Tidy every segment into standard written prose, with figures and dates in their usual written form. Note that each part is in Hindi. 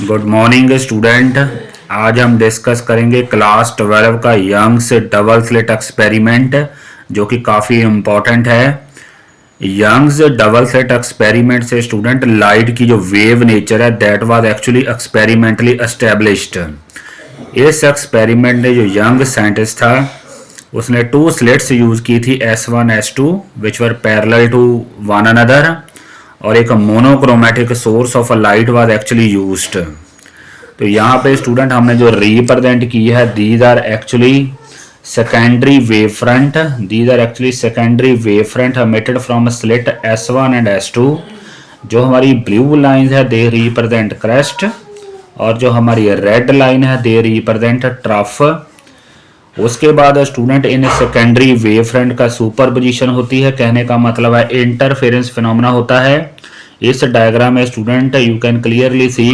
Good morning student. आज हम डिस्कस करेंगे क्लास 12 का यंग्स डबल स्लिट एक्सपेरिमेंट, जो कि काफ़ी इम्पॉर्टेंट है। यंग्स डबल स्लिट एक्सपेरिमेंट से स्टूडेंट लाइट की जो वेव नेचर है that was actually experimentally established. इस एक्सपेरिमेंट ने जो यंग साइंटिस्ट था उसने टू स्लिट्स यूज़ की थी S1 S2 which were parallel to one another, और एक monochromatic source of a light was actually used. तो यहाँ पे स्टूडेंट हमने जो रिप्रेजेंट की है these are actually secondary wave front. These are actually secondary wave front emitted from slit S1 and S2। जो हमारी ब्लू लाइन है दे रिप्रेजेंट क्रेस्ट, और जो हमारी रेड लाइन है दे रिप्रेजेंट ट्रफ। उसके बाद student in secondary wave front का सुपरपोजिशन होती है, कहने का मतलब है इंटरफेरेंस फिनोमेना होता है। इस डायग्राम में स्टूडेंट यू कैन क्लियरली सी,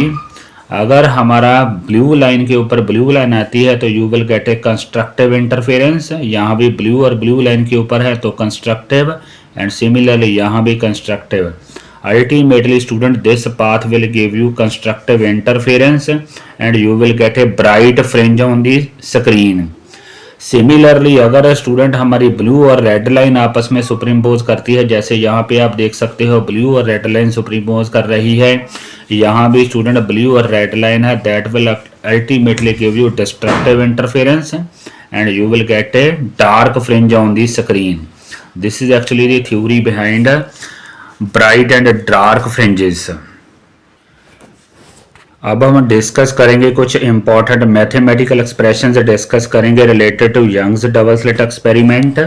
अगर हमारा ब्लू लाइन के ऊपर ब्लू लाइन आती है तो you will get A constructive interference. यहाँ भी ब्लू और ब्लू लाइन के ऊपर है तो कंस्ट्रक्टिव, एंड सिमिलरली यहाँ भी constructive. Ultimately student this path will give you constructive interference and you will get a bright fringe on the screen. Similarly अगर स्टूडेंट हमारी ब्लू और रेड लाइन आपस में सुप्रीमपोज करती है, जैसे यहाँ पे आप देख सकते हो ब्लू और रेड लाइन सुप्रीमपोज कर रही है, यहाँ भी स्टूडेंट ब्लू और रेड लाइन है, that will ultimately give you destructive interference and you will get a dark fringe on the screen. This is actually the theory behind bright and dark fringes. अब हम डिस्कस करेंगे कुछ इंपॉर्टेंट मैथमेटिकल एक्सप्रेशंस डिस्कस करेंगे related to Young's double slit experiment.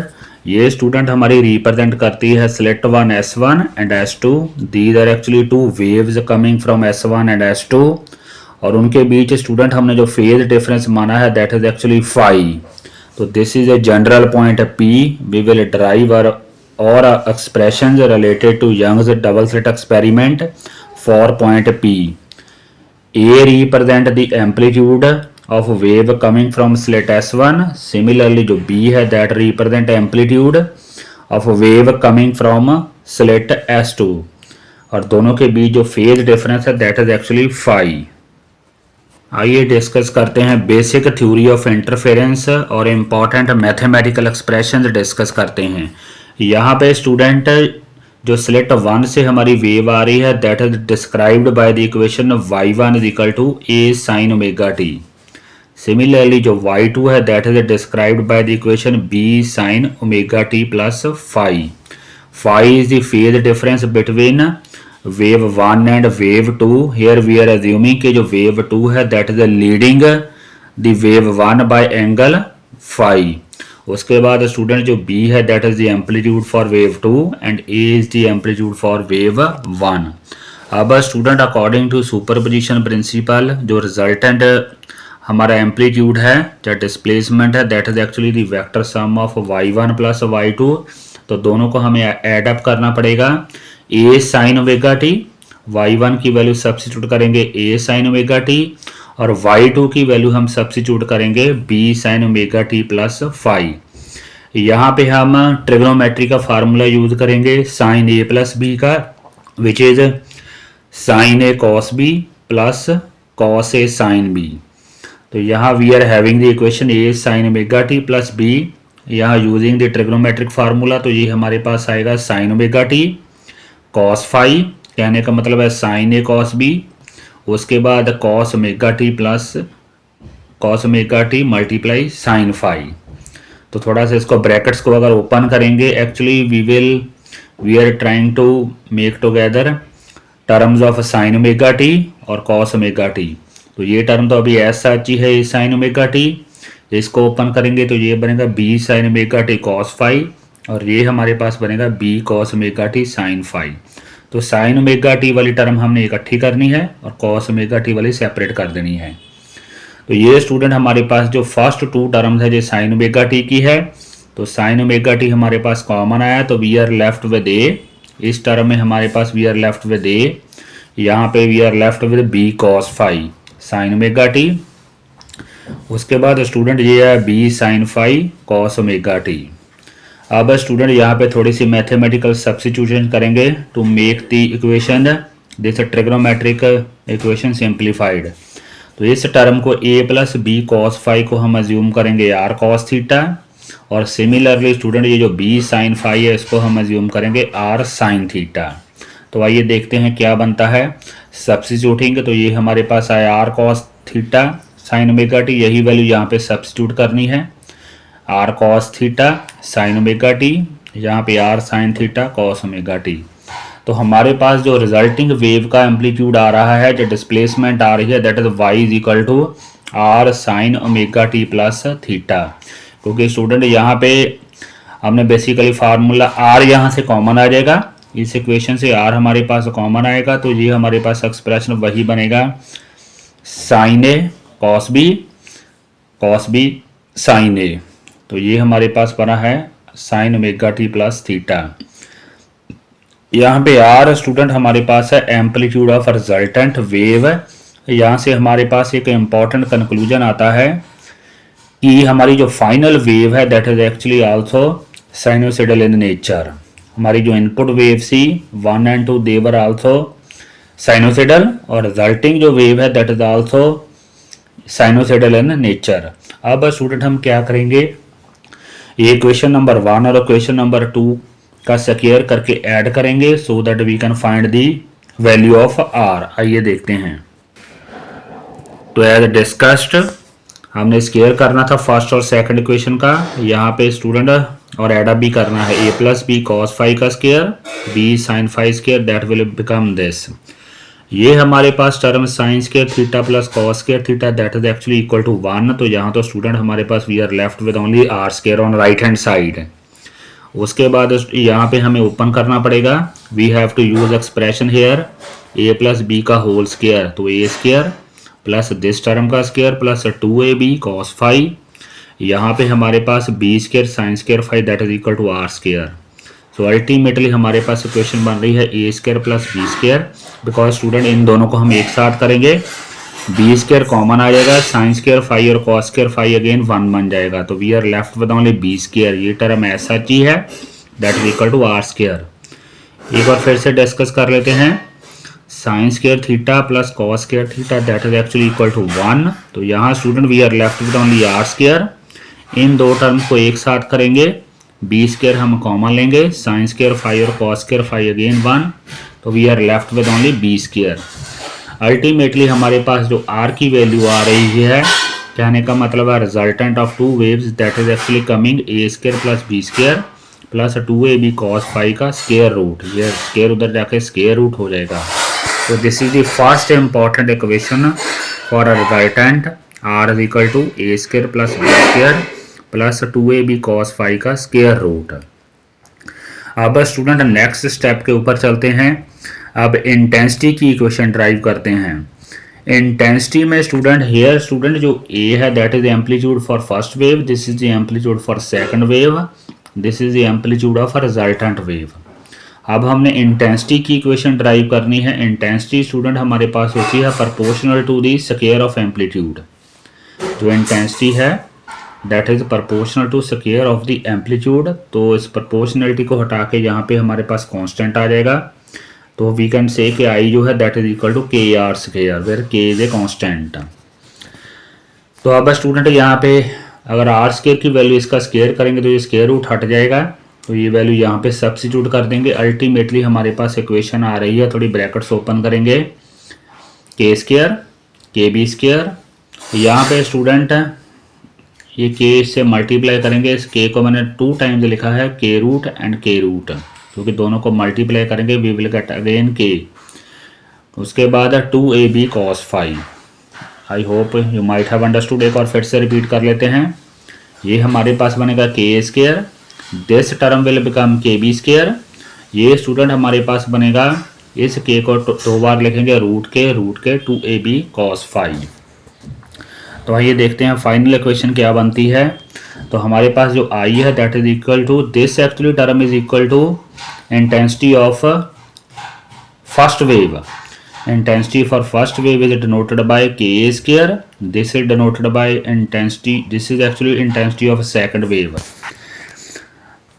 ये स्टूडेंट हमारी रिप्रेजेंट करती है slit 1 S1 and S2। These are actually two waves coming from S1 and S2, और उनके बीच स्टूडेंट हमने जो फेज डिफरेंस माना है दैट इज एक्चुअली फाई। तो this is a general point P। We will derive our expressions related to Young's double slit experiment for point P। A represent the amplitude of wave coming from slit S1. Similarly जो B है that represent amplitude of wave coming from slit S2, और दोनों के बीच जो फेज डिफरेंस है that is actually phi। आइए डिस्कस करते हैं बेसिक थ्योरी ऑफ इंटरफेरेंस और इम्पॉर्टेंट मैथमेटिकल एक्सप्रेशंस डिस्कस करते हैं। यहाँ पे स्टूडेंट जो स्लिट 1 से हमारी वेव आ रही है that is described by the equation y1 is equal to a sin omega t। Similarly जो y2 है that is described by the equation b sin omega t plus phi. Phi is the phase difference between wave 1 and wave 2। Here we are assuming कि जो वेव 2 है that is leading the wave 1 by angle phi. उसके बाद स्टूडेंट जो B है that is the amplitude for wave 2 and A is the amplitude for wave 1। अब student according to superposition principle जो रिजल्टेंट हमारा एम्पलीट्यूड है या डिस्प्लेसमेंट है that is actually the vector sum of y1 plus y2। तो दोनों को हमें ऐड अप करना पड़ेगा। A sine omega t, y1 की वैल्यू सब्स्टिट्यूट करेंगे A साइन ओमेगा टी, और y2 की वैल्यू हम सब्स्टिट्यूट करेंगे b sin omega t plus phi. यहाँ पे हम ट्रिग्नोमेट्री का फार्मूला यूज करेंगे sin a प्लस b का, which is sin a cos b plus cos a sin b। तो यहाँ we are having the equation a sin omega t plus b। यहाँ यूजिंग द ट्रिग्नोमेट्रिक फार्मूला तो ये हमारे पास आएगा sin omega t cos phi, कहने का मतलब है sin a cos b। उसके बाद cos omega t plus cos omega t multiply sine phi. तो थोड़ा सा इसको ब्रैकेट्स को अगर ओपन करेंगे actually we are trying to make together terms of sine omega t और cos ओमेगा टी। तो ये टर्म तो अभी एस सच ही है साइन ओमेगा टी, इसको ओपन करेंगे तो ये बनेगा b sine omega t cos phi, और ये हमारे पास बनेगा b cos omega T sine phi. T साइन ओमेगा टी वाली टर्म हमने इकट्ठी करनी है और cos ओमेगा टी वाली सेपरेट कर देनी है। तो ये स्टूडेंट हमारे पास जो फर्स्ट टू टर्म्स है जो साइन ओमेगा टी की है, तो साइन ओमेगा टी हमारे पास कॉमन आया तो we are left with A. इस टर्म में हमारे पास we are left with A, यहाँ पे we are left with b cos phi sine omega t. उसके बाद स्टूडेंट ये है b sine phi cos omega t. अब स्टूडेंट यहाँ पे थोड़ी सी मैथमेटिकल सब्स्टिट्यूशन करेंगे to make the equation this trigonometric equation simplified. तो इस टर्म को a plus B cos phi को हम अज्यूम करेंगे आर कॉस थीटा, और सिमिलरली स्टूडेंट ये जो b साइन फाई है इसको हम अज्यूम करेंगे आर साइन थीटा। तो आइए देखते हैं क्या बनता है सब्स्टिट्यूटिंग। तो ये हमारे पास आया R cos theta sine omega t, यही वैल्यू यहाँ पे सब्स्टिट्यूट करनी है, R cos theta sine omega t, यहाँ पे R sine theta cos omega t. तो हमारे पास जो रिजल्टिंग वेव का एम्पलीट्यूड आ रहा है, जो डिस्प्लेसमेंट आ रही है, that is Y is equal to R sine omega t plus theta. क्योंकि स्टूडेंट यहाँ पे हमने बेसिकली फार्मूला आर यहाँ से कॉमन आ जाएगा, इस इक्वेशन से आर हमारे पास कॉमन आएगा, तो ये हमारे पास एक्सप्रेशन वही बनेगा साइन ए कॉस बी साइन ए। तो ये हमारे पास बना है sine omega t plus theta. यहाँ पे आर स्टूडेंट हमारे पास है एम्पलीट्यूड ऑफ रिजल्टेंट वेव। यहाँ से हमारे पास एक इम्पॉर्टेंट कंक्लूजन आता है कि हमारी जो फाइनल वेव है that is actually also sinusoidal in nature. हमारी जो input wave C 1 and 2 they were also sinusoidal, और रिजल्टिंग जो वेव है that is also sinusoidal in nature. अब स्टूडेंट हम क्या करेंगे, ये क्वेश्चन नंबर 1 और क्वेश्चन नंबर 2 का स्क्वायर करके ऐड करेंगे so that we can find the value of R. आइए देखते हैं। तो एज डिस्कस्ड हमने स्क्वायर करना था फर्स्ट और सेकंड इक्वेशन का, यहाँ पे स्टूडेंट और एड अप भी करना है a plus B cos phi का square b sine phi square, that will become this. ये हमारे पास term sine square theta plus cos square theta that is actually equal to 1। तो यहाँ तो स्टूडेंट हमारे पास we are left with only R square on right hand side. उसके बाद यहाँ पे हमें ओपन करना पड़ेगा, we have to use expression here a plus B का होल स्क्वायर, तो a square plus this term का square plus 2ab cos phi, यहाँ पे हमारे पास b square sine square phi that is equal to R square. So ultimately हमारे पास इक्वेशन बन रही है a square plus B square, because student इन दोनों को हम एक साथ करेंगे, बी स्क्वायर कॉमन आ जाएगा, साइन स्क्वायर फाई और कॉस स्क्वायर फाई अगेन 1 बन जाएगा, तो we are left with only B square. ये टर्म ऐसा ही है that is equal to R square. एक बार फिर से डिस्कस कर लेते हैं, sine square theta plus cos square theta that is actually equal to 1। तो यहाँ student we are left with only R square. इन दो टर्म्स को एक साथ करेंगे, बी स्क्वायर हम कॉमन लेंगे, साइन स्क्वायर फाई और कॉस स्क्वायर फाई अगेन 1, तो we are left with only B square. Ultimately हमारे पास जो आर की वैल्यू आ रही है, कहने का मतलब है resultant of two waves that is actually coming a square plus B square plus 2ab cos phi का स्क्वायर रूट, ये स्क्वायर उधर जाके स्क्वायर रूट हो जाएगा। तो this is the first important equation for a resultant R is equal to a square plus B square plus 2ab cos phi का स्क्वायर रूट। अब स्टूडेंट नेक्स्ट स्टेप के ऊपर चलते हैं। अब इंटेंसिटी की इक्वेशन ड्राइव करते हैं। इंटेंसिटी में स्टूडेंट हेयर स्टूडेंट जो a है that is amplitude for first wave, this is the amplitude for second wave, this is the amplitude of resultant wave. अब हमने इंटेंसिटी की इक्वेशन ड्राइव करनी है। इंटेंसिटी स्टूडेंट हमारे पास होती है proportional to the square of amplitude. जो इंटेंसिटी है that is proportional to square of the amplitude. तो इस प्रोपोर्शनलिटी को हटा के यहाँ पे हमारे पास कांस्टेंट आ जाएगा, तो वी कैन से कि आई जो है दैट इज इक्वल टू के आर स्क्वायर वेयर के इज ए कांस्टेंट। तो अब स्टूडेंट यहाँ पे अगर आर स्क्वायर की वैल्यू इसका स्क्वायर करेंगे तो ये स्क्वायर रूट हट जाएगा, तो ये वैल्यू यहाँ पे सब्स्टिट्यूट कर देंगे। अल्टीमेटली हमारे पास इक्वेशन आ रही है, थोड़ी ब्रैकेट्स ओपन करेंगे, के स्क्वायर के बी स्क्वायर, यहाँ पे स्टूडेंट ये के से मल्टीप्लाई करेंगे, इस के को मैंने 2 टाइम्स लिखा है, के रूट एंड के रूट, क्योंकि दोनों को मल्टीप्लाई करेंगे वी विल गेट अगेन के। उसके बाद 2ab cos phi. I hope you might have understood. एक और फिर से रिपीट कर लेते हैं। ये हमारे पास बनेगा के square, this term will become के बी स्क्वायर। ये स्टूडेंट हमारे पास बनेगा, इस के को 2 बार लिखेंगे रूट के 2ab cos फाई। तो आइए देखते हैं फाइनल इक्वेशन क्या बनती है। तो हमारे पास जो आई है that is equal to this actually term is equal to intensity of first wave. Intensity for first wave is denoted by K square, this is denoted by intensity, this is actually intensity of second wave.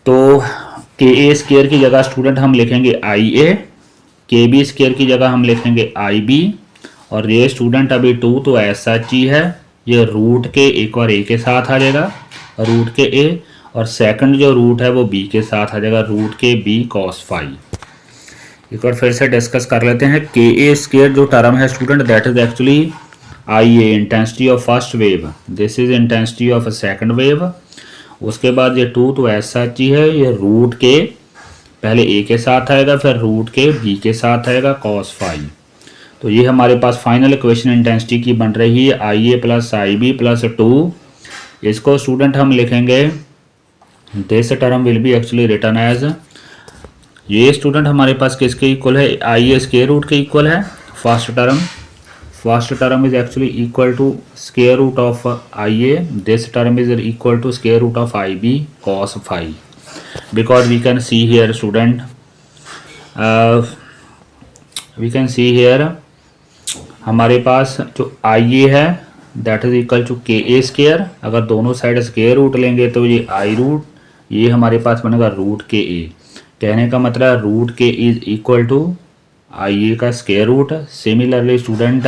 तो के स्क्वायर की जगह स्टूडेंट हम लिखेंगे आई ए, के बी स्केयर की जगह हम लिखेंगे आई बी, और ये स्टूडेंट अभी 2 तो ऐसा ही है, ये रूट के एक बार ए के साथ आ जाएगा, रूट के ए, और सेकंड जो रूट है वो बी के साथ आ जाएगा, रूट के बी कॉस फाई। एक बार फिर से डिस्कस कर लेते हैं। के ए स्केयर जो टर्म है student, that is actually I A, intensity of first wave, this is intensity of second wave. उसके बाद ये 2 तो ऐसा ही है, ये रूट के पहले ए के साथ आएगा, फिर रूट के बी के साथ आएगा कॉस फाई। तो ये हमारे पास फाइनल इक्वेशन इंटेंसिटी की बन रही है I A plus I B plus 2। इसको स्टूडेंट हम लिखेंगे, this term will be actually written as, ये स्टूडेंट हमारे पास किसके इक्वल है, आई ए स्केयर रूट के इक्वल है। First term is actually equal to square root of I A, this term is equal to square root of I B cos phi, because we can see here student, we can see here हमारे पास जो आई ए है दैट इज इक्वल टू के ए स्केयर, अगर दोनों साइड स्केयर रूट लेंगे तो ये आई रूट, ये हमारे पास बनेगा रूट के ए। कहने का मतलब रूट के is equal to I A का square root. Similarly student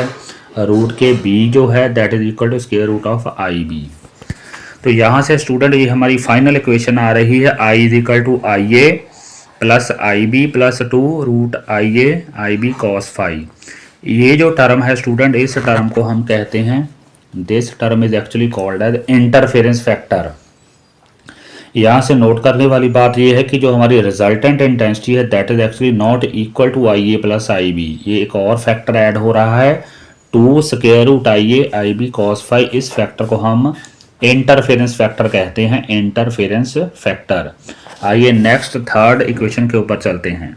root के बी जो है that is equal to square root of I B. तो यहाँ से स्टूडेंट ये हमारी फाइनल इक्वेशन आ रही है, I is equal to I A plus I B plus 2 root I A I B cos phi. ये जो टर्म है स्टूडेंट, इस टर्म को हम कहते हैं, this term is actually called as interference factor. यहाँ से नोट करने वाली बात यह है कि जो हमारी रिजल्टेंट इंटेंसिटी है that is actually not equal to I A plus I B, ये एक और फैक्टर ऐड हो रहा है 2 square root I B cos phi. इस फैक्टर को हम इंटरफेरेंस फैक्टर कहते हैं, इंटरफेरेंस फैक्टर। आइए नेक्स्ट थर्ड इक्वेशन के ऊपर चलते हैं।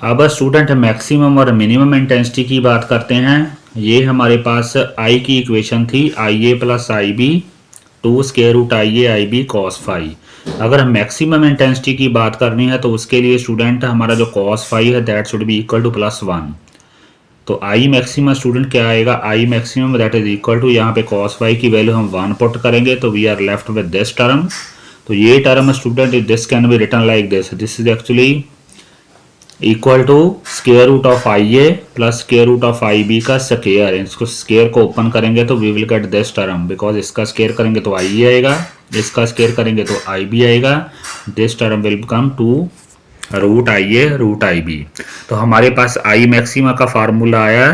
अब स्टूडेंट मैक्सिमम और मिनिमम इंटेंसिटी की बात करते हैं। ये हमारे पास आई की इक्वेशन थी, I A plus I B 2 square root I B cos phi. अगर मैक्सिमम इंटेंसिटी की बात करनी है तो उसके लिए स्टूडेंट हमारा जो कॉस फाई है that should be equal to +1। तो आई मैक्सिमम स्टूडेंट क्या आएगा, I maximum that is equal to, यहाँ पे कॉस फाई की वैल्यू हम 1 पुट करेंगे तो we are left with this term. तो ये term student this can be written like this, this is actually equal to square root of I A plus square root of I B का स्क्वायर। इसको स्क्वायर को ओपन करेंगे तो we will get this term, because इसका स्क्वायर करेंगे तो आई ए आएगा, इसका स्क्वायर करेंगे तो आई बी आएगा। This term will become 2 root I A root I B. तो हमारे पास आई मैक्सिमा का फार्मूला आया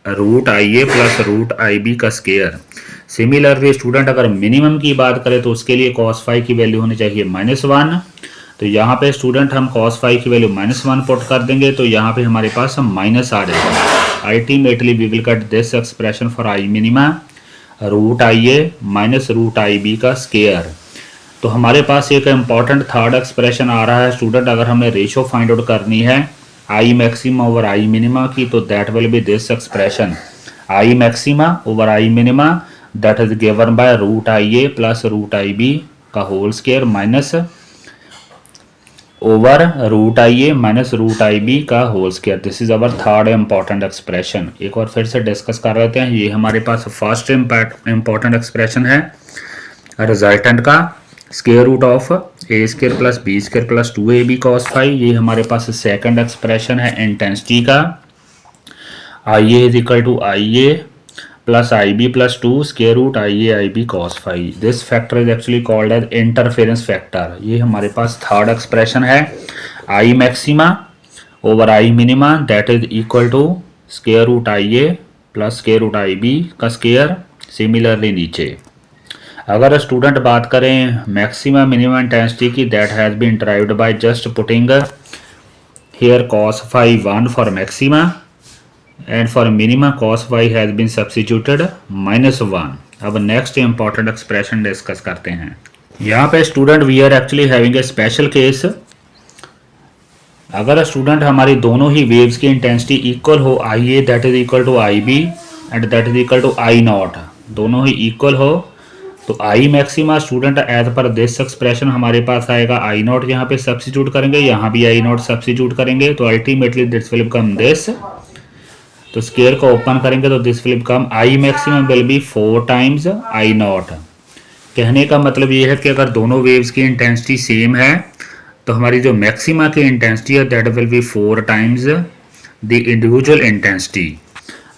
root I A plus root I B का स्क्वायर। सिमिलरली स्टूडेंट अगर मिनिमम की बात करें तो उसके लिए कॉस फाई की वैल्यू होनी चाहिए -1। तो यहाँ पे स्टूडेंट हम cos फाई की वैल्यू -1 पुट कर देंगे तो यहाँ पे हमारे पास माइनस आ जाएगा। Ultimately we will get this expression for I minima root I A minus root I B का स्क्वायर। तो हमारे पास एक इम्पॉर्टेंट थर्ड एक्सप्रेशन आ रहा है स्टूडेंट, अगर हमें रेशो फाइंड आउट करनी है I maxima over I minima की, तो that will be this expression, I maxima over I minima that is given by root I A plus root I B का whole square minus over root I A minus root I B का whole square. This is our third important expression. एक और फिर से डिस्कस कर लेते हैं। ये हमारे पास फर्स्ट इंपॉर्टेंट एक्सप्रेशन है रिजल्टेंट का, square root of A square plus B square plus 2ab cos phi. ये हमारे पास सेकंड एक्सप्रेशन है इंटेंसिटी का, I A is equal to I A plus I B plus 2 square root I B cos phi. This factor is actually called as interference factor. ये हमारे पास थर्ड एक्सप्रेशन है, I maxima over I minima that is equal to square root I A plus square root I B का स्क्वायर। सिमिलरली नीचे अगर स्टूडेंट बात करें मैक्सिमा मिनिमम इंटेंसिटी की, that has been derived by just putting here cos phi 1 for maxima and for minima cos y has been substituted -1। अब नेक्स्ट इंपॉर्टेंट एक्सप्रेशन डिस्कस करते हैं। यहाँ पे student we are actually having a special case. अगर स्टूडेंट हमारी दोनों ही वेव्स की इंटेंसिटी इक्वल हो, I A that is equal to I B and that is equal to I naught, दोनों ही इक्वल हो, तो आई मैक्सिमा स्टूडेंट एज पर दिस एक्सप्रेशन हमारे पास आएगा आई नॉट, यहाँ पे सब्सिट्यूट करेंगे, यहाँ भी आई नॉट सब्सिट्यूट करेंगे, तो ultimately this will become this. तो स्क्वायर को ओपन करेंगे तो this will become I maximum will be 4 times I not. कहने का मतलब ये है कि अगर दोनों वेव्स की इंटेंसिटी सेम है तो हमारी जो मैक्सिमा की इंटेंसिटी है that will B 4 times the individual intensity.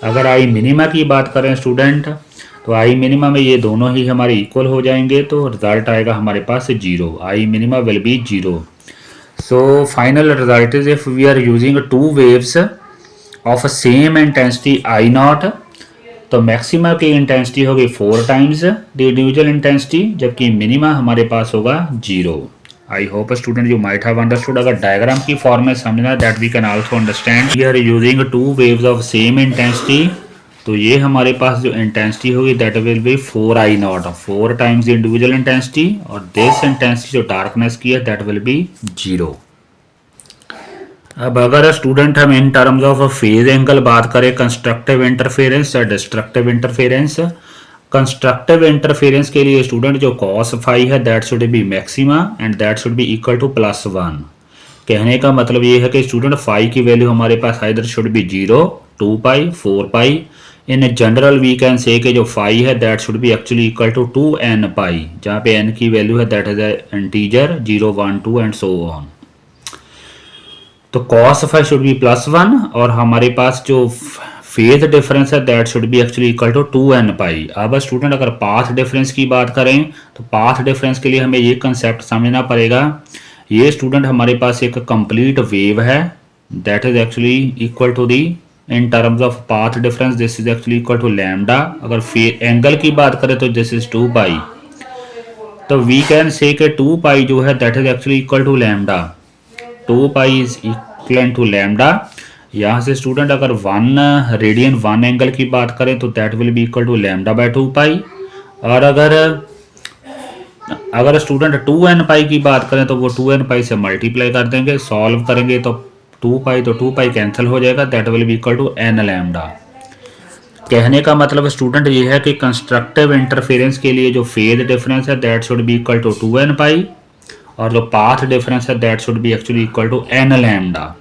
अगर आई मिनिमा की बात करें स्टूडेंट, तो आई मिनिमा में ये दोनों ही हमारे इक्वल हो जाएंगे, तो रिजल्ट आएगा हमारे पास 0। I minima will be 0। So final result is if we are using two waves of same intensity I naught, तो मैक्सिमा की इंटेंसिटी होगी 4 टाइम्स द इंडिविजुअल इंटेंसिटी, जबकि मिनिमा हमारे पास होगा 0। I hope student you might have understood. अगर डायग्राम की फॉर्म में समझना that we can also understand. We are using two waves of same intensity, तो ये हमारे पास जो इंटेंसिटी होगी that will B 4I not, 4 times the individual intensity, और दिस इंटेंसिटी जो डार्कनेस की है दैट विल बी 0। अब अगर स्टूडेंट हम in terms of phase angle बात करें, कंस्ट्रक्टिव इंटरफेरेंस या डिस्ट्रक्टिव इंटरफेरेंस, कंस्ट्रक्टिव इंटरफेरेंस के लिए स्टूडेंट जो cos फाई है that should be maxima and that should be equal to +1। कहने का मतलब ये है कि स्टूडेंट फाई की वैल्यू हमारे पास either should be 0, 2 pi, 4 pi. In general we can say कि जो फाई है that should be actually equal to 2n pi, जहाँ पे n की वैल्यू है that is a integer 0, 1, 2 and so on. तो cos फाई शुड बी +1, और हमारे पास जो फेज डिफरेंस है that should be actually equal to 2n pi. अब स्टूडेंट अगर पाथ डिफरेंस की बात करें, तो पाथ डिफरेंस के लिए हमें ये कंसेप्ट समझना पड़ेगा। ये स्टूडेंट हमारे पास एक कंप्लीट वेव है that is actually equal to the in terms of path difference this is actually equal to lambda. अगर एंगल की बात करें तो दिस इज 2 पाई, तो वी कैन से कि 2 पाई जो है that is actually equal to lambda, 2 pi is equal to lambda. यहाँ से स्टूडेंट अगर 1 रेडियन 1 एंगल की बात करें तो that will be equal to lambda by 2 pi, और अगर स्टूडेंट 2n पाई की बात करें तो वो 2n पाई से मल्टीप्लाई कर देंगे, सॉल्व करेंगे तो 2 पाई तो 2 पाई कैंसिल हो जाएगा, that will be equal to n lambda. कहने का मतलब स्टूडेंट ये है कि कंस्ट्रक्टिव इंटरफेरेंस के लिए जो फेज डिफरेंस है that should be equal to 2n pi, और जो पाथ डिफरेंस है that should be actually equal to n lambda.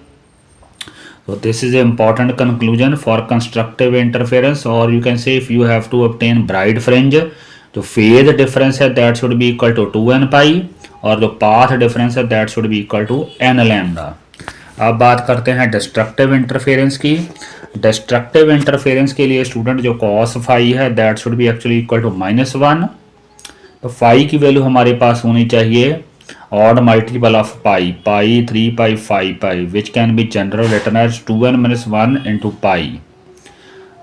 So this is an important conclusion for constructive interference, or you can say if you have to obtain bright fringe, जो phase difference है that should be equal to 2n pi, और जो path difference है that should be equal to n lambda। अब बात करते हैं destructive interference की। destructive interference के लिए student जो cos phi है that should be actually equal to -1, तो phi की वैल्यू हमारे पास होनी चाहिए odd multiple of pi, 3 pi, 5 pi, which can be generally written as 2n minus 1 into pi।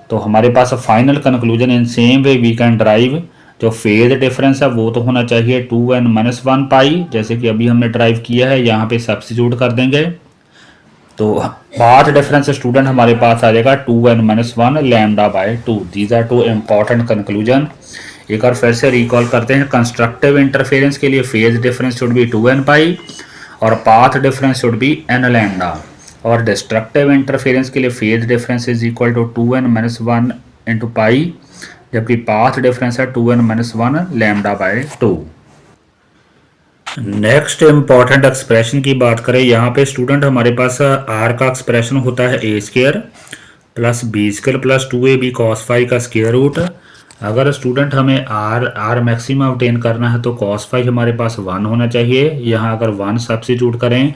तो हमारे पास final conclusion in same way we can derive, जो फेज डिफरेंस है वो तो होना चाहिए 2n minus 1 पाई, जैसे कि अभी हमने ड्राइव किया है, यहाँ पे सब्स्टिट्यूट कर देंगे, तो पाथ डिफरेंस स्टूडेंट हमारे पास आ जाएगा 2n minus 1 lambda by 2। These are two important conclusion. एक बार फिर से रिकॉल करते हैं। कंस्ट्रक्टिव इंटरफेरेंस के लिए phase difference should be 2n pi, और path difference should be n lambda, और डिस्ट्रक्टिव इंटरफेरेंस के लिए phase difference is equal to 2n minus 1 into pi, जबकि पाथ डिफरेंस है 2n minus 1 lambda by 2। Next important expression की बात करें, यहाँ पे स्टूडेंट हमारे पास आर का एक्सप्रेशन होता है a square plus b square plus 2ab cos phi का स्क्वायर रूट। अगर स्टूडेंट हमें आर मैक्सिमम ऑब्टेन करना है तो cos फाई हमारे पास 1 होना चाहिए। यहाँ अगर 1 सब्स्टिट्यूट करें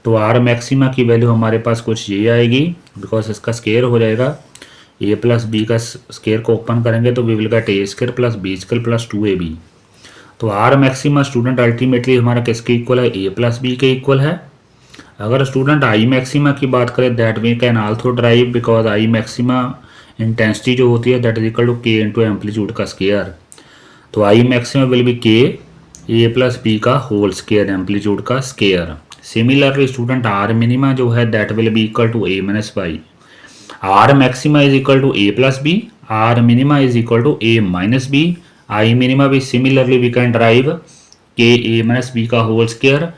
तो आर मैक्सिमा की वैल्यू हमारे पास कुछ ये आएगी, बिकॉज इसका स्क्वायर हो जाएगा। a प्लस बी का स्क्वायर को ओपन करेंगे तो we will get a square plus b square plus 2ab। तो आर मैक्सिमा स्टूडेंट अल्टीमेटली हमारा किसके इक्वल है, a प्लस बी के इक्वल है। अगर स्टूडेंट आई मैक्सिमा की बात करें that we can also derive, because I maxima intensity जो होती है that is equal to K into amplitude का स्क्वायर। तो I maxima will be K A plus B का होल स्क्वायर एम्पलीट्यूड का square. Similarly student R minima जो है that will be equal to A minus B R maxima is equal to A plus B, R minima is equal to A minus B. I minima भी similarly we can derive K A minus B का होल स्क्वायर।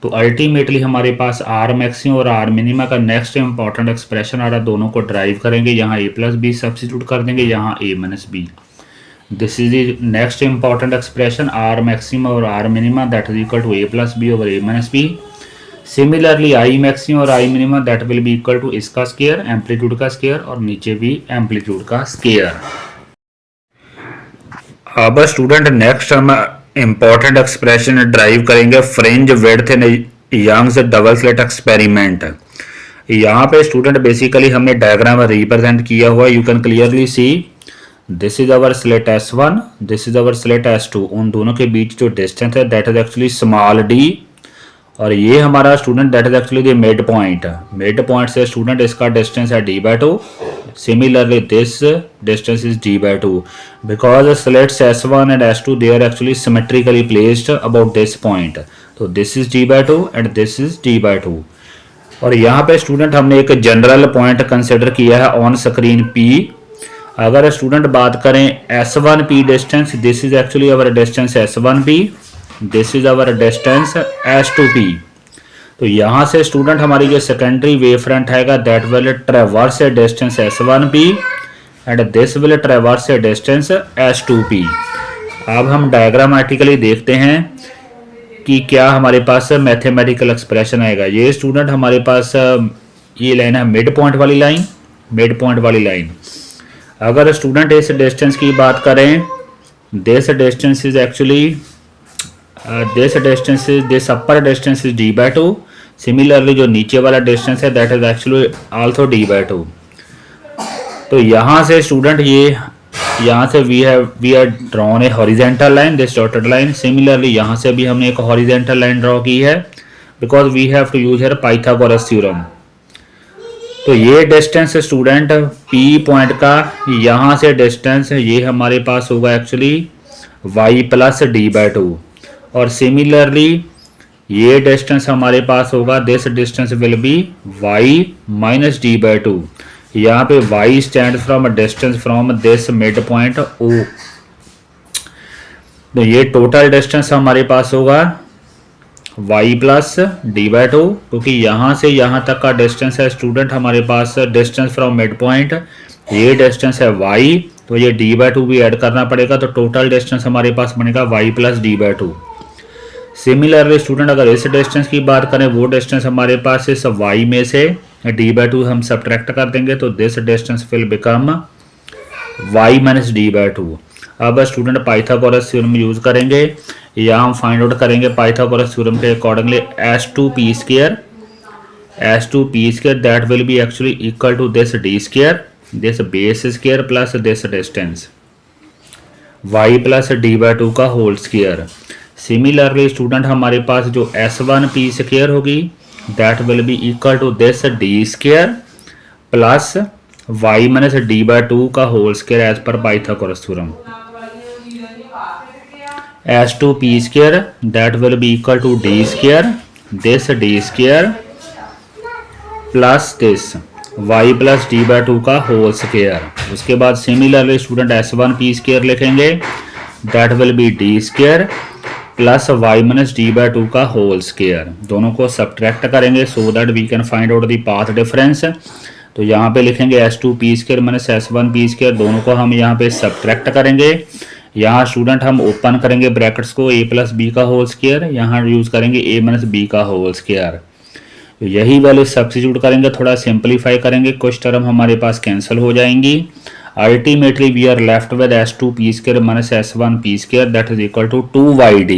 तो अल्टीमेटली हमारे पास आर मैक्सिमम और आर मिनिमा का नेक्स्ट इंपॉर्टेंट एक्सप्रेशन आ रहा है, दोनों को ड्राइव करेंगे, यहाँ ए प्लस बी सब्स्टिट्यूट कर देंगे, यहाँ A minus B. This is the next important expression R maximum और R minima that is equal to A plus B over A minus B. Similarly I maximum और I minima that will be equal to इसका स्क्वायर एम्पलीट्यूड का स्क्वायर और नीचे भी एम्पलीट्यूड का स्क्वायर। अब स्टूडेंट नेक्स्ट हम इंपॉर्टेंट एक्सप्रेशन ड्राइव करेंगे fringe width in Young's double slit experiment. यहाँ पे स्टूडेंट बेसिकली हमने डायग्राम रिप्रेजेंट किया हुआ, you can clearly see this is our slit S1, this is our slit S2। उन दोनों के बीच जो डिस्टेंस है that is actually small d, और ये हमारा student that is actually the mid point. Mid point से स्टूडेंट इसका डिस्टेंस है d/2। Similarly this distance is d/2 because slits S1 and S2 they are actually symmetrically placed about this point. तो this is d/2 and this is d/2। और यहाँ पे स्टूडेंट हमने एक जनरल पॉइंट कंसिडर किया है ऑन स्क्रीन P। अगर स्टूडेंट बात करें S1P distance, this is actually our distance S1P, this is our distance S2P। तो यहाँ से स्टूडेंट हमारी जो सेकेंडरी वेव फ्रंट हैगा that will ट्रेवर्स A distance S1P and this will ट्रेवर्स A distance S2P। अब हम डायग्रामेटिकली देखते हैं कि क्या हमारे पास मैथमेटिकल एक्सप्रेशन आएगा। ये स्टूडेंट हमारे पास ये लाइन है मिड पॉइंट वाली लाइन, मिड पॉइंट वाली लाइन। अगर स्टूडेंट इस डिस्टेंस की बात करें, this distance is actually this upper distance is d/2। Similarly जो नीचे वाला डिस्टेंस है that is actually also d/2। तो यहाँ से स्टूडेंट ये यहाँ से we are drawn a horizontal line, this dotted line. Similarly यहाँ से भी हमने एक हॉरिजेंटल लाइन ड्रॉ की है because we have to use here Pythagoras theorem. तो ये डिस्टेंस स्टूडेंट P पॉइंट का यहाँ से डिस्टेंस ये हमारे पास होगा एक्चुअली y प्लस d/2, और सिमिलरली ये डिस्टेंस हमारे पास होगा this distance will be y minus d/2। यहाँ पे y stand from distance from this mid point O। तो ये टोटल डिस्टेंस हमारे पास होगा y प्लस d/2, क्योंकि यहाँ से यहाँ तक का डिस्टेंस है स्टूडेंट हमारे पास डिस्टेंस फ्रॉम मिड पॉइंट, ये डिस्टेंस है y, तो ये d/2 भी ऐड करना पड़ेगा। तो टोटल डिस्टेंस हमारे पास बनेगा y plus d/2। Similarly student अगर इस डिस्टेंस की बात करें, वो डिस्टेंस हमारे पास इस y में से d/2 हम सब्ट्रैक्ट कर देंगे, तो this distance will become y minus d/2। अब स्टूडेंट पाइथागोरस थ्योरम यूज करेंगे, यहाँ हम फाइंड आउट करेंगे पाइथागोरस थ्योरम के accordingly S2P² that will be actually equal to this d², this base square plus this distance y plus d/2 का होल स्क्वायर। सिमिलरली स्टूडेंट हमारे पास जो S1P² होगी that will be equal to this d² plus y minus d/2 का whole square as per Pythagoras theorem. S2P² that will be equal to d², this d² plus this y plus d/2 का होल स्क्वायर। उसके बाद सिमिलरली स्टूडेंट S1P² लिखेंगे that will be d² plus y minus d/2 का होल स्क्वायर। दोनों को सब्ट्रैक्ट करेंगे so that we can find out the path difference. तो यहाँ पे लिखेंगे S2P² माइनस S1P², दोनों को हम यहाँ पे सब्ट्रैक्ट करेंगे। यहाँ स्टूडेंट हम ओपन करेंगे ब्रैकेट्स को a प्लस बी का होल स्क्वायर, यहाँ यूज करेंगे a माइनस बी का होल स्क्वायर। यही वैल्यू सब्स्टिट्यूट करेंगे, थोड़ा सिंपलीफाई करेंगे, कुछ टर्म हमारे पास कैंसिल हो जाएंगी। Ultimately we are left with S2P² minus S1P² that is equal to 2yD।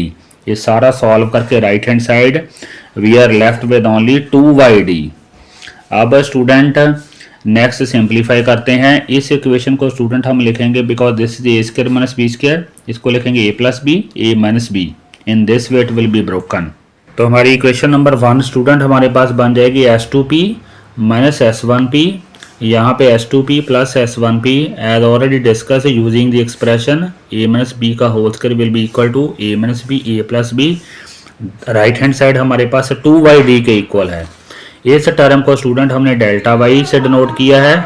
ये सारा सॉल्व करके right hand side we are left with only 2yD। अब स्टूडेंट नेक्स्ट सिंपलीफाई करते हैं। इस इक्वेशन को स्टूडेंट हम लिखेंगे because this is a² minus b², इसको लिखेंगे a plus B a minus B, in this way it will be broken. तो हमारी इक्वेशन नंबर 1 स्टूडेंट हमारे पास बन जाएगी S2P माइनस S1P, यहाँ पे S2P plus S1P as already discuss using the expression a minus B का whole square will be equal to a minus B a plus B. Right hand side हमारे पास 2yD के इक्वल है। इस टर्म को स्टूडेंट हमने डेल्टा y से डिनोट किया है,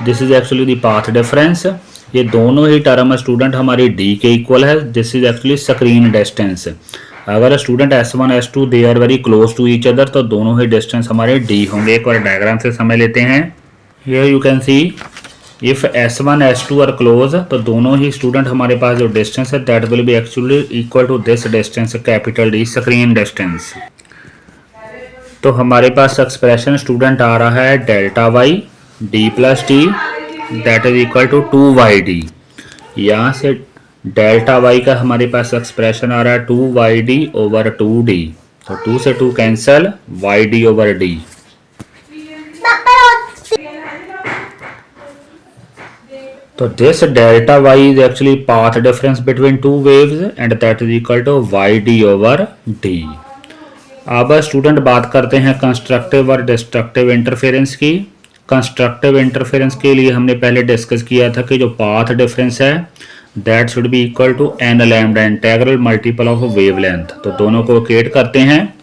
this is actually the path difference. ये दोनों ही टर्म स्टूडेंट हमारी d के इक्वल है, this is actually screen distance. अगर student S1 S2 they are very close to each other तो दोनों ही डिस्टेंस हमारे d होंगे। एक बार डायग्राम से समझ लेते हैं। Here you can see if S1 S2 are close तो दोनों ही स्टूडेंट हमारे पास जो डिस्टेंस है that will be actually equal to this distance capital D, screen distance. तो हमारे पास एक्सप्रेशन स्टूडेंट आ रहा है delta y d plus T that is equal to 2yD। यहाँ से डेल्टा y का हमारे पास एक्सप्रेशन आ रहा है 2yD ओवर 2d तो 2 से 2 cancel, Y D over D. तो this delta Y is actually path difference between two waves and that is equal to Y D over D. अब स्टूडेंट बात करते हैं कंस्ट्रक्टिव और डिस्ट्रक्टिव इंटरफेरेंस की। कंस्ट्रक्टिव इंटरफेरेंस के लिए हमने पहले डिस्कस किया था कि जो पाथ डिफरेंस है that should be equal to N lambda integral multiple of wavelength. तो दोनों को इक्वेट करते हैं।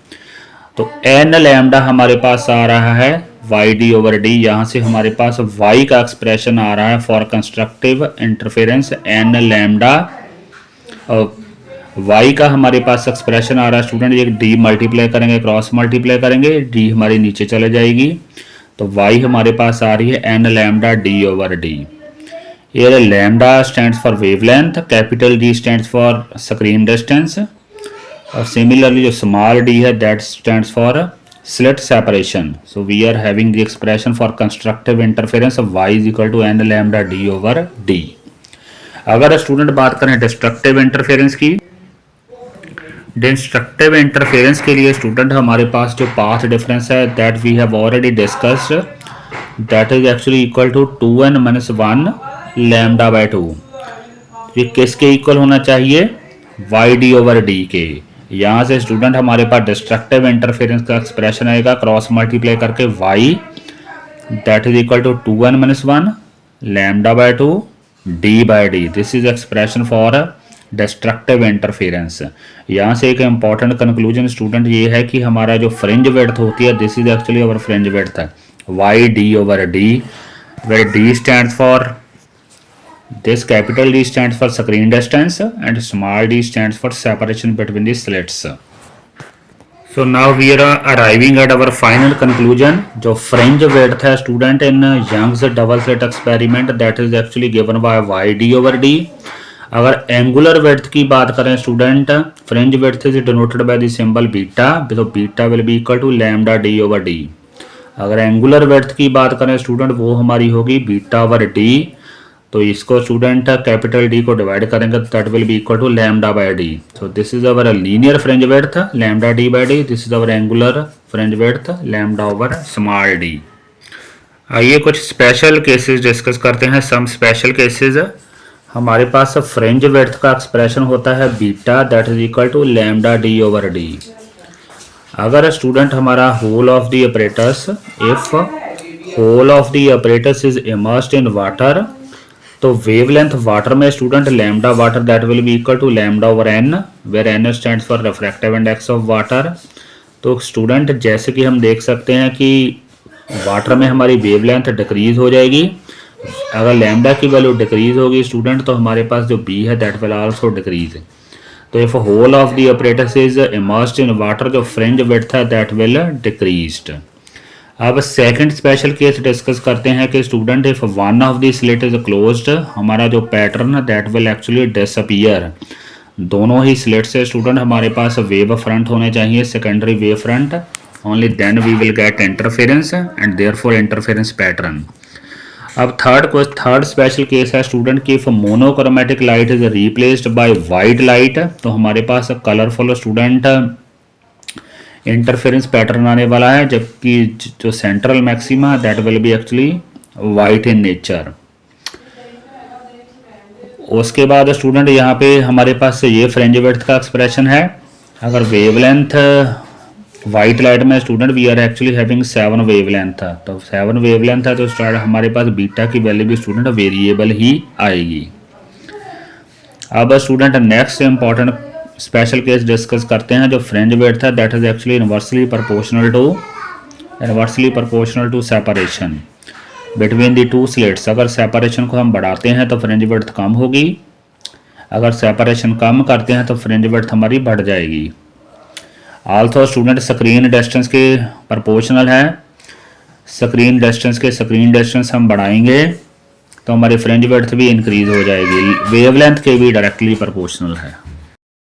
तो एन लैम्डा हमारे पास आ रहा है वाई डी ओवर डी। यहाँ से हमारे पास वाई का एक्सप्रेशन आ रहा है for constructive interference N lambda. Y का हमारे पास एक्सप्रेशन आ रहा है स्टूडेंट, ये डी मल्टीप्लाई करेंगे, क्रॉस मल्टीप्लाई करेंगे, डी हमारी नीचे चले जाएगी। तो वाई हमारे पास आ रही है N lambda D over D. ये lambda stands for wavelength, capital D stands for screen distance, और सिमिलरली जो स्मॉल डी है that stands for slit separation. So we are having the expression for constructive interference Y is equal to N lambda D over D. अगर स्टूडेंट बात करें डिस्ट्रक्टिव इंटरफेरेंस की, डिस्ट्रक्टिव इंटरफेरेंस के लिए स्टूडेंट हमारे पास जो पाथ डिफरेंस है that we have already discussed, that is actually equal to 2n-1 lambda by 2। ये किसके इक्वल होना चाहिए? वाई डी ओवर डी के। यहाँ से स्टूडेंट हमारे पास डिस्ट्रक्टिव इंटरफेरेंस का एक्सप्रेशन आएगा क्रॉस मल्टीप्लाई करके Y that is equal to 2n-1 lambda by 2 D by D. This is expression for destructive interference. यहाँ से एक इंपॉर्टेंट कंक्लूजन स्टूडेंट ये है कि हमारा जो फ्रिंज विड्थ होती है this is actually our fringe width Y D over D, where D stands for this capital D stands for screen distance and small d stands for separation between the slits. So now we are arriving at our final conclusion. जो fringe width है student in Young's double slit experiment that is actually given by y d over d. अगर angular width की बात करें student, fringe width is denoted by the symbol beta, so beta will be equal to lambda d over d. अगर angular width की बात करें student वो हमारी होगी बीटा ओवर डी। तो इसको स्टूडेंट कैपिटल डी को डिवाइड करेंगे तो that will be equal to lambda by D. So this is our linear fringe width lambda D by D, this is our angular fringe width lambda over small D. आइए कुछ स्पेशल केसेस डिस्कस करते हैं। सम स्पेशल केसेस, हमारे पास फ्रिंज विड्थ का एक्सप्रेशन होता है beta that is equal to lambda D over D. अगर स्टूडेंट हमारा whole of the operators, if whole of the operators is immersed in water, तो वेवलेंथ वाटर में student lambda water that will be equal to lambda over N, where N stands for refractive index of water. तो स्टूडेंट जैसे कि हम देख सकते हैं कि वाटर में हमारी वेवलेंथ डिक्रीज हो जाएगी। अगर लैम्डा की वैल्यू डिक्रीज होगी स्टूडेंट तो हमारे पास जो बी है दैट विल आल्सो डिक्रीज। तो if whole of the operators is immersed in water, जो फ्रिंज विड्थ है दैट विल डिक्रीज्ड। अब सेकंड स्पेशल केस डिस्कस करते हैं कि student if one of the slit is closed, हमारा जो pattern that will actually disappear. दोनों ही स्लिट से स्टूडेंट हमारे पास वेव फ्रंट होने चाहिए, secondary wave front, only then we will get interference and therefore interference pattern. अब थर्ड स्पेशल केस है स्टूडेंट की if monochromatic light is replaced by white light, तो हमारे पास कलरफुल स्टूडेंट इंटरफेरेंस पैटर्न आने वाला है, जबकि जो central maxima that will be actually white in nature. उसके बाद स्टूडेंट यहाँ पे हमारे पास ये फ्रिंज विड्थ का एक्सप्रेशन है। अगर वेवलेंथ वाइट लाइट में student we are actually having 7 wavelength, तो 7 वेवलेंथ है तो हमारे पास बीटा की वैल्यू भी स्टूडेंट वेरिएबल ही आएगी। अब student next important special case discuss करते हैं। जो फ्रिंज विड्थ है that is actually inversely proportional to separation between the two slits. अगर सेपरेशन को हम बढ़ाते हैं तो फ्रिंज विड्थ कम होगी, अगर सेपरेशन कम करते हैं तो फ्रिंज विड्थ हमारी बढ़ जाएगी। आल्सो स्टूडेंट स्क्रीन डिस्टेंस के प्रोपोर्शनल है, स्क्रीन डिस्टेंस हम बढ़ाएंगे तो हमारी फ्रिंज विड्थ भी इंक्रीज हो जाएगी, वेवलेंथ के भी डायरेक्टली प्रोपोर्शनल है।